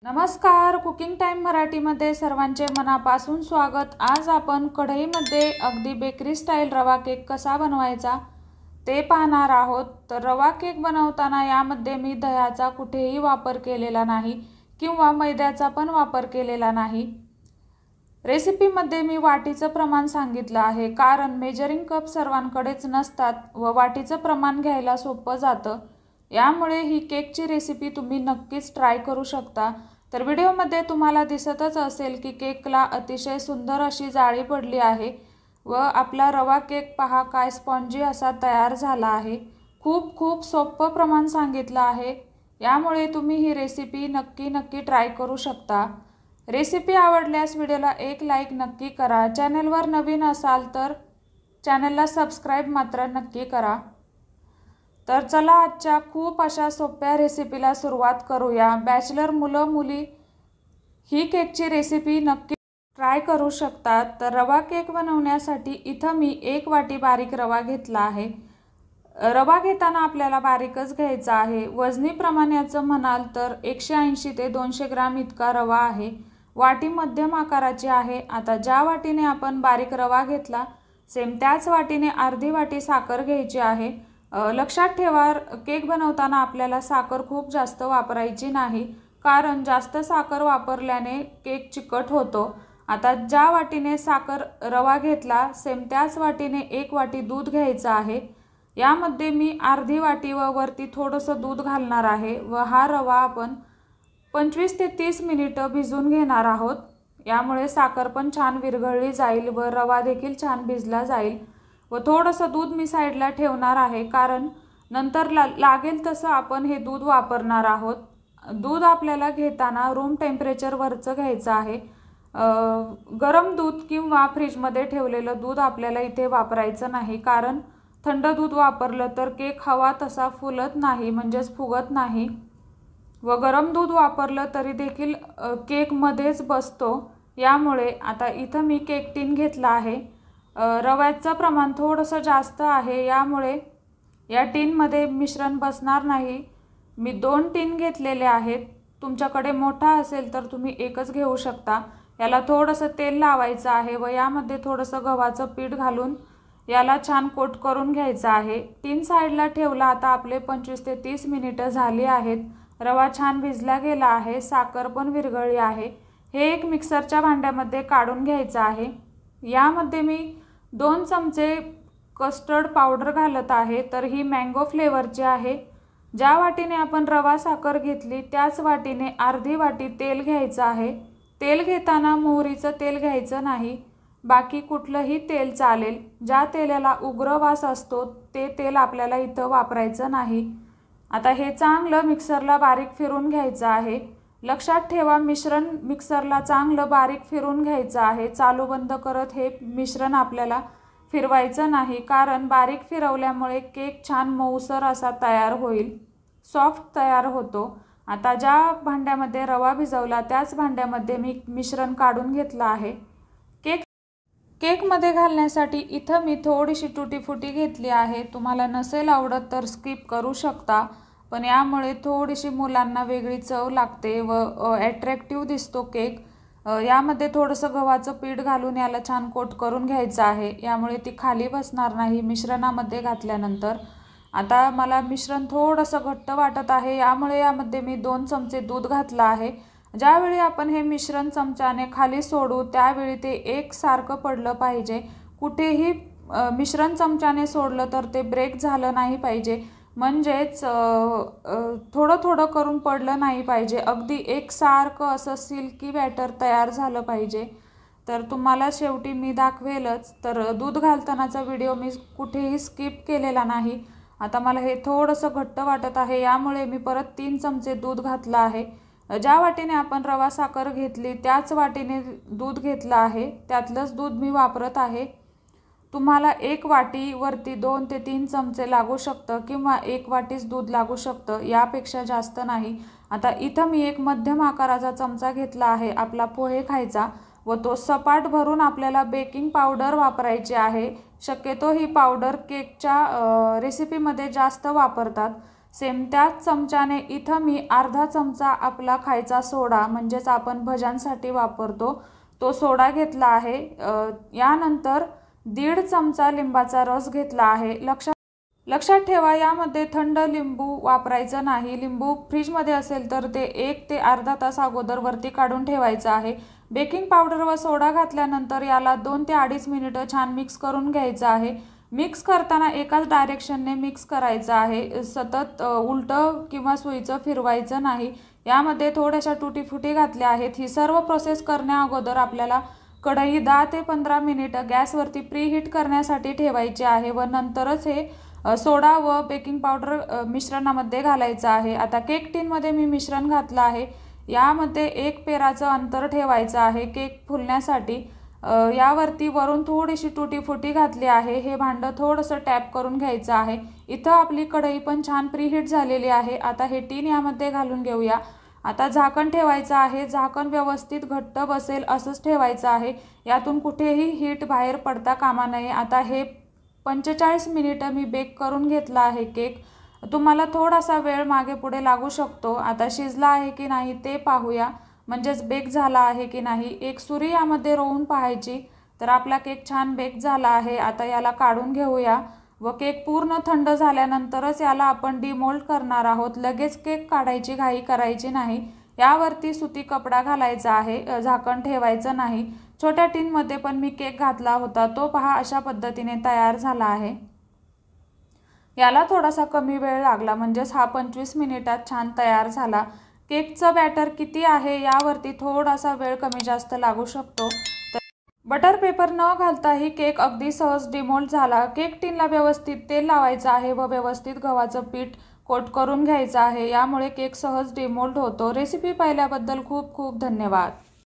नमस्कार, cooking time मराठीमध्ये सर्वांचे मनापासून स्वागत। आज आपण कढईमध्ये अगदी बेकरी स्टाईल रवा केक कसा बनवायचा ते पाहणार आहोत। तर रवा केक बनवताना यामध्ये मी दह्याचा कुठेही वापर केलेला नाही किंवा मैद्याचा पण वापर केलेला नाही। रेसिपीमध्ये मी वाटीचं प्रमाण सांगितलं आहे, कारण मेजरिंग कप सर्वांकडेच नसतात व वाटीचं प्रमाण घ्यायला सोपं जातं। यामुळे ही केकची रेसिपी तुम्ही नक्कीच ट्राय करू शकता। तर व्हिडिओमध्ये तुम्हाला दिसतच असेल की केकला अतिशय सुंदर अशी जाळी पडली आहे व आपला रवा केक पहा काय स्पॉन्जी असा तयार झाला आहे। खूप सोपं प्रमाण सांगितलं आहे, यामुळे तुम्ही ही रेसिपी नक्की ट्राय करू शकता। रेसिपी आवडल्यास व्हिडिओला एक लाईक नक्की करा। चॅनलवर नवीन असाल तर चॅनलला सबस्क्राइब मात्र नक्की करा। तर चला आजच्या खूप अशा सोप्या रेसिपीला सुरुवात करूया। बॅचलर मुलं मुली ही केकची रेसिपी नक्की ट्राय करू शकतात। तर रवा केक बनवण्यासाठी इथं मी 1 वाटी बारीक रवा घेतला आहे। रवा घेताना आपल्याला बारीकच घ्यायचा आहे। वजनी प्रमाणाचं म्हणाल तर 180 ते 200 ग्राम इतका रवा आहे। वाटी मध्यम आकाराची आहे। आता ज्या वाटीने आपण बारीक रवा घेतला सेम त्याच वाटीने अर्धी वाटी साखर घ्यायची आहे। लक्षात ठेवा, केक बनवताना आपल्याला साखर खूप जास्त वापरायची नाही, कारण जास्त साखर वापरल्याने केक चिकट होतो। आता ज्या वाटीने साखर रवा घेतला सेम त्याच वाटीने 1 वाटी दूध घ्यायचं आहे। यामध्ये मी अर्धी वाटी व वरती थोडंसं दूध घालणार आहे व हा रवा आपण 25 ते 30 मिनिटं भिजवून घेणार आहोत। यामुळे साखर पण छान विरघळली जाईल व रवा देखील छान भिजला जाईल। व थोडंसं दूध मी साईडला ठेवणार आहे, कारण नंतर लागेल तसं आपण हे दूध वापरणार आहोत। दूध आपल्याला घेताना रूम टेम्परेचरवरचं घ्यायचं आहे। गरम दूध किंवा फ्रीजमध्ये ठेवलेलं दूध आपल्याला इथे वापरायचं नाही, कारण थंड दूध वापरलं तर केक हवा तसा फुलत नाही, म्हणजेच फुगत नाही व गरम दूध वापरलं तरी देखील केकमध्येच बसतो। यामुळे आता इथं मी केक टीन घेतला आहे। रव्याचं प्रमाण थोडंसं जास्त आहे, यामुळे या टीनमध्ये मिश्रण बसणार नाही। मी 2 टीन घेतलेले आहेत। तुमच्याकडे मोठा असेल तर तुम्ही एकच घेऊ शकता। याला थोडंसं तेल लावायचं आहे व यामध्ये थोडंसं गव्हाचं पीठ घालून याला छान कोट करून घ्यायचं आहे। टीन साईडला ठेवला। आता आपले 25 ते 30 मिनिटं झाली आहेत। रवा छान भिजला गेला आहे, साखर पण विरघळली आहे। हे एक मिक्सरच्या भांड्यामध्ये काढून घ्यायचं आहे। यामध्ये मी 2 चमचे कस्टर्ड पावडर घालत आहे, तर ही मँगो फ्लेवरची आहे। ज्या वाटीने आपण रवा साखर घेतली त्याच वाटीने अर्धी वाटी तेल घ्यायचं आहे। तेल घेताना मोहरीचं तेल घ्यायचं नाही, बाकी कुठलंही तेल चालेल। ज्या तेलाला उग्र वास असतो ते तेल आपल्याला इथं वापरायचं नाही। आता हे चांगलं मिक्सरला बारीक फिरून घ्यायचं आहे। लक्षात ठेवा, मिश्रण मिक्सरला चांगलं बारीक फिरून घ्यायचं आहे। चालू बंद करत हे मिश्रण आपल्याला फिरवायचं नाही, कारण बारीक फिरवल्यामुळे केक छान मऊसर असा तयार होईल, सॉफ्ट तयार होतो। आता ज्या भांड्यामध्ये रवा भिजवला त्याच भांड्यामध्ये मी मिश्रण काढून घेतलं आहे। केकमध्ये घालण्यासाठी इथं मी थोडीशी टुटी फुटी घेतली आहे। तुम्हाला नसेल आवडत तर स्किप करू शकता, पण यामुळे थोडीशी मुलांना वेगळी चव लागते व अट्रॅक्टिव्ह दिसतो केक। यामध्ये थोडंसं गव्हाचं पीठ घालून याला छान कोट करून घ्यायचं आहे, यामुळे ती खाली बसणार नाही मिश्रणामध्ये घातल्यानंतर। आता मला मिश्रण थोडंसं घट्ट वाटत आहे, यामुळे यामध्ये मी 2 चमचे दूध घातलं आहे। ज्यावेळी आपण हे मिश्रण चमच्याने खाली सोडू त्यावेळी ते एकसारखं पडलं पाहिजे। कुठेही मिश्रण चमच्याने सोडलं तर ते ब्रेक झालं नाही पाहिजे, म्हणजेच थोडं करून पडलं नाही पाहिजे। अगदी एकसारखं असं सिल्की बॅटर तयार झालं पाहिजे। तर तुम्हाला शेवटी मी दाखवेलच, तर दूध घालतानाचा व्हिडिओ मी कुठेही स्किप केलेला नाही। आता मला हे थोडंसं घट्ट वाटत आहे, यामुळे मी परत 3 चमचे दूध घातलं आहे। ज्या वाटीने आपण रवा साखर घेतली त्याच वाटीने दूध घेतलं आहे, त्यातलंच दूध मी वापरत आहे। तुम्हाला 1 वाटीवरती 2 ते 3 चमचे लागू शकतं किंवा 1 वाटीच दूध लागू शकतं, यापेक्षा जास्त नाही। आता इथं मी एक मध्यम आकाराचा चमचा घेतला आहे आपला पोहे खायचा, व तो सपाट भरून आपल्याला बेकिंग पावडर वापरायची आहे। शक्यतो ही पावडर केकच्या रेसिपीमध्ये जास्त वापरतात। सेम त्याच चमच्याने इथं मी अर्धा चमचा आपला खायचा सोडा म्हणजेच आपण भज्यांसाठी वापरतो तो सोडा घेतला आहे। यानंतर 1.5 चमचा लिंबाचा रस घेतला आहे। लक्षात ठेवा यामध्ये थंड लिंबू वापरायचं नाही। लिंबू फ्रीजमध्ये असेल तर ते 1 ते अर्धा तास अगोदर वरती काढून ठेवायचं आहे। बेकिंग पावडर व सोडा घातल्यानंतर याला 2 ते 2.5 मिनिटं छान मिक्स करून घ्यायचं आहे। मिक्स करताना एकाच डायरेक्शनने मिक्स करायचं आहे, सतत उलटं किंवा सुईचं फिरवायचं नाही। यामध्ये थोड्याशा तुटीफुटी घातल्या आहेत। ही सर्व प्रोसेस करण्या अगोदर आपल्याला कढई 10 ते 15 मिनिटं गॅसवरती प्रीहीट करण्यासाठी ठेवायची आहे व नंतरच हे सोडा व बेकिंग पावडर मिश्रणामध्ये घालायचं आहे। आता केक टिनमध्ये मी मिश्रण घातलं आहे। यामध्ये 1 पेराचं अंतर ठेवायचं आहे केक फुलण्यासाठी। यावरती वरून थोडीशी तुटीफुटी घातली आहे। हे भांडं थोडंसं टॅप करून घ्यायचं आहे। इथं आपली कढई पण छान प्रीहीट झालेली आहे। आता हे टीन यामध्ये घालून घेऊया। आता झाकण ठेवायचं आहे। झाकण व्यवस्थित घट्ट बसेल असंच ठेवायचं आहे। यातून कुठेही हीट बाहेर पडता कामा नये। आता हे 45 मिनिटं मी बेक करून घेतला आहे केक। तुम्हाला थोडासा वेळ मागे पुढे लागू शकतो। आता शिजला आहे की नाही ते पाहूया, म्हणजेच बेक झाला आहे की नाही। एक सुरी यामध्ये रोवून पाहायची तर आपला केक छान बेक झाला आहे। आता याला काढून घेऊया व केक पूर्ण थंड झाल्यानंतरच याला आपण डिमोल्ड करणार आहोत। लगेच केक काढायची घाई करायची नाही। यावरती सुती कपडा घालायचा आहे, झाकण ठेवायचं नाही। छोट्या टीनमध्ये पण मी केक घातला होता, तो पहा अशा पद्धतीने तयार झाला आहे। याला थोडासा कमी वेळ लागला, म्हणजेच हा 25 मिनिटात छान तयार झाला। केकचं बॅटर किती आहे यावरती थोडासा वेळ कमी जास्त लागू शकतो। बटर पेपर न घालताही केक अगदी सहज डिमोल्ड झाला। केक टिनला व्यवस्थित तेल लावायचं आहे व व्यवस्थित गव्हाचं पीठ कोट करून घ्यायचं आहे। यामुळे केक सहज डिमोल्ड होतो। रेसिपी पाहिल्याबद्दल खूप खूप धन्यवाद।